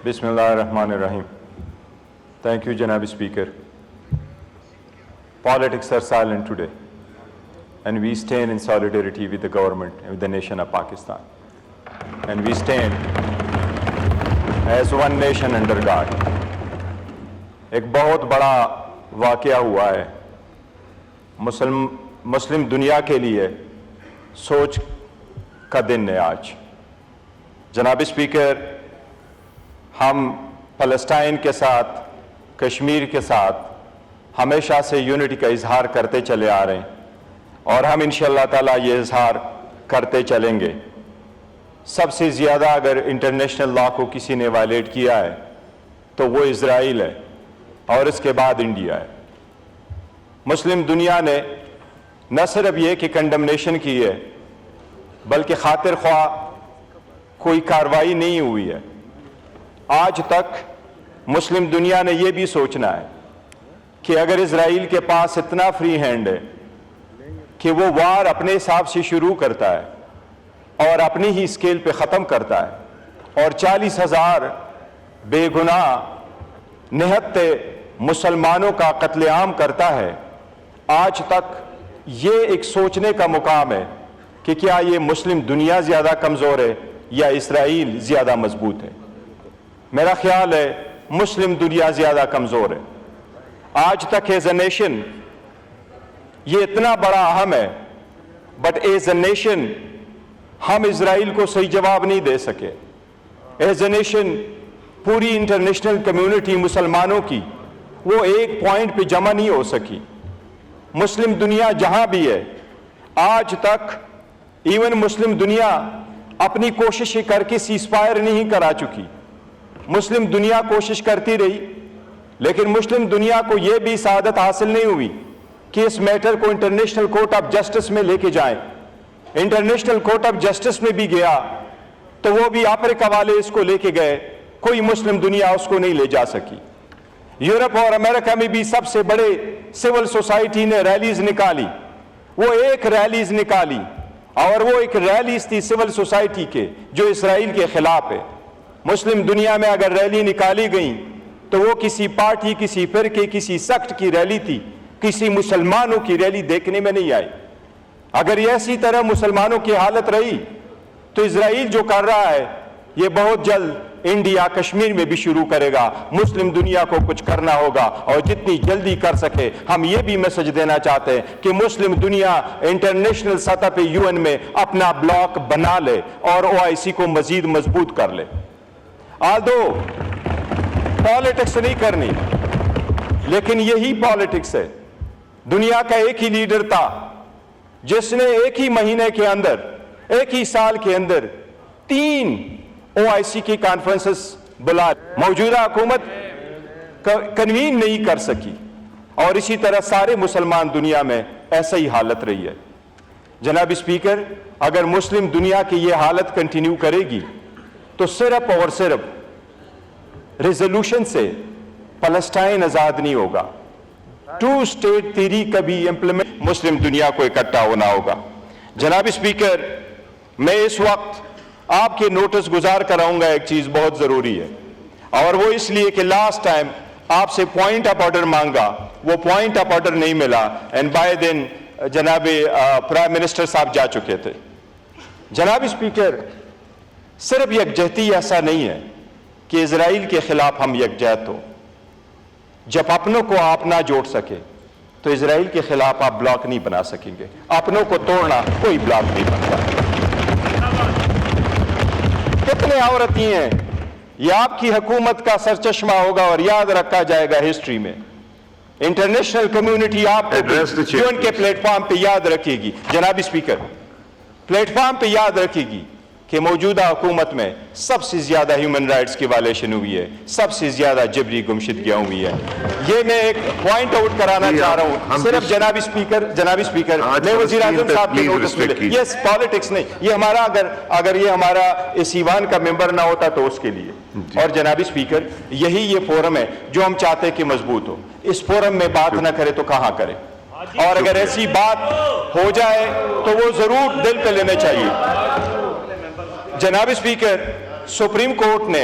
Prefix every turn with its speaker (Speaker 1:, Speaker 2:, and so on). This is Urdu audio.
Speaker 1: Bismillahirrahmanirrahim. Thank you, Janabi Speaker. Politics are silent today, and we stand in solidarity with the government and with the nation of Pakistan. And we stand as one nation under God. ایک بہت بڑا واقعہ ہوا ہے مسلم دنیا کے لیے، سوچ کا دن ہے آج. جناب اسپیکر، ہم فلسطین کے ساتھ، کشمیر کے ساتھ ہمیشہ سے یونٹی کا اظہار کرتے چلے آ رہے ہیں، اور ہم انشاءاللہ تعالیٰ یہ اظہار کرتے چلیں گے. سب سے زیادہ اگر انٹرنیشنل لا کو کسی نے وائلیٹ کیا ہے تو وہ اسرائیل ہے، اور اس کے بعد انڈیا ہے. مسلم دنیا نے نہ صرف یہ کہ کنڈمنیشن کی ہے، بلکہ خاطر خواہ کوئی کارروائی نہیں ہوئی ہے. آج تک مسلم دنیا نے یہ بھی سوچنا ہے کہ اگر اسرائیل کے پاس اتنا فری ہینڈ ہے کہ وہ وار اپنے حساب سے شروع کرتا ہے اور اپنی ہی اسکیل پہ ختم کرتا ہے، اور 40,000 بے گناہ نہتے مسلمانوں کا قتل عام کرتا ہے، آج تک یہ ایک سوچنے کا مقام ہے کہ کیا یہ مسلم دنیا زیادہ کمزور ہے یا اسرائیل زیادہ مضبوط ہے. میرا خیال ہے مسلم دنیا زیادہ کمزور ہے. آج تک ایز اے نیشن یہ اتنا بڑا اہم ہے، بٹ ایز اے نیشن ہم اسرائیل کو صحیح جواب نہیں دے سکے. ایز اے نیشن پوری انٹرنیشنل کمیونٹی مسلمانوں کی وہ ایک پوائنٹ پہ جمع نہیں ہو سکی. مسلم دنیا جہاں بھی ہے آج تک، ایون مسلم دنیا اپنی کوششیں کر کے سیز فائر نہیں کرا چکی. مسلم دنیا کوشش کرتی رہی، لیکن مسلم دنیا کو یہ بھی سعادت حاصل نہیں ہوئی کہ اس میٹر کو انٹرنیشنل کورٹ آف جسٹس میں لے کے جائیں. انٹرنیشنل کورٹ آف جسٹس میں بھی گیا تو وہ بھی آفریقہ والے اس کو لے کے گئے، کوئی مسلم دنیا اس کو نہیں لے جا سکی. یورپ اور امریکہ میں بھی سب سے بڑے سول سوسائٹی نے ریلیز نکالی، وہ ایک ریلیز نکالی، اور وہ ایک ریلیز تھی سول سوسائٹی کے جو اسرائیل کے خلاف ہے. مسلم دنیا میں اگر ریلی نکالی گئی تو وہ کسی پارٹی، کسی فرقے، کسی سیکٹ کی ریلی تھی، کسی مسلمانوں کی ریلی دیکھنے میں نہیں آئی. اگر یہ اسی طرح مسلمانوں کی حالت رہی تو اسرائیل جو کر رہا ہے یہ بہت جلد انڈیا کشمیر میں بھی شروع کرے گا. مسلم دنیا کو کچھ کرنا ہوگا، اور جتنی جلدی کر سکے. ہم یہ بھی میسج دینا چاہتے ہیں کہ مسلم دنیا انٹرنیشنل سطح پہ UN میں اپنا بلاک بنا لے اور OIC کو مزید مضبوط کر لے. آلدو پالیٹکس نہیں کرنی، لیکن یہی پالیٹکس ہے. دنیا کا ایک ہی لیڈر تھا جس نے ایک ہی مہینے کے اندر، ایک ہی سال کے اندر 3 OIC کی کانفرنسز بلا. موجودہ حکومت کنوین نہیں کر سکی، اور اسی طرح سارے مسلمان دنیا میں ایسا ہی حالت رہی ہے. جناب اسپیکر، اگر مسلم دنیا کی یہ حالت کنٹینیو کرے گی تو صرف اور صرف ریزولوشن سے فلسطین آزاد نہیں ہوگا. 2 اسٹیٹ تھیوری کبھی امپلیمنٹ، مسلم دنیا کو اکٹھا ہونا ہوگا. جناب اسپیکر، میں اس وقت آپ کے نوٹس گزار کراؤں گا ایک چیز بہت ضروری ہے، اور وہ اس لیے کہ لاسٹ ٹائم آپ سے پوائنٹ آف آرڈر مانگا، وہ پوائنٹ آف آرڈر نہیں ملا، اینڈ بائی دین جناب پرائم منسٹر صاحب جا چکے تھے. جناب اسپیکر، صرف یکجہتی ایسا نہیں ہے کہ اسرائیل کے خلاف ہم یکجہت ہو. جب اپنوں کو آپ نہ جوڑ سکے تو اسرائیل کے خلاف آپ بلاک نہیں بنا سکیں گے. اپنوں کو توڑنا کوئی بلاک نہیں بنتا. کتنے عورتیں ہیں، یہ آپ کی حکومت کا سرچشمہ ہوگا اور یاد رکھا جائے گا ہسٹری میں. انٹرنیشنل کمیونٹی آپ کو UN کے پلیٹ فارم پہ یاد رکھے گی. جناب اسپیکر، پلیٹ فارم پہ یاد رکھے گی کہ موجودہ حکومت میں سب سے زیادہ ہیومن رائٹس کی وائلیشن ہوئی ہے، سب سے زیادہ جبری گمشدگیاں ہوئی ہیں. یہ میں ایک پوائنٹ آؤٹ کرانا چاہ رہا ہوں. صرف جناب اسپیکر میں وزیر اعظم صاحب کے نوٹس ملے. یہ پالیٹکس نہیں، یہ ہمارا اگر یہ ہمارا اس ایوان کا ممبر نہ ہوتا تو اس کے لیے. اور جناب اسپیکر، یہی یہ فورم ہے جو ہم چاہتے ہیں کہ مضبوط ہو. اس فورم میں بات نہ کرے تو کہاں کرے؟ اور اگر ایسی بات ہو جائے تو وہ ضرور دل پہ لینے چاہیے. جناب اسپیکر، سپریم کورٹ نے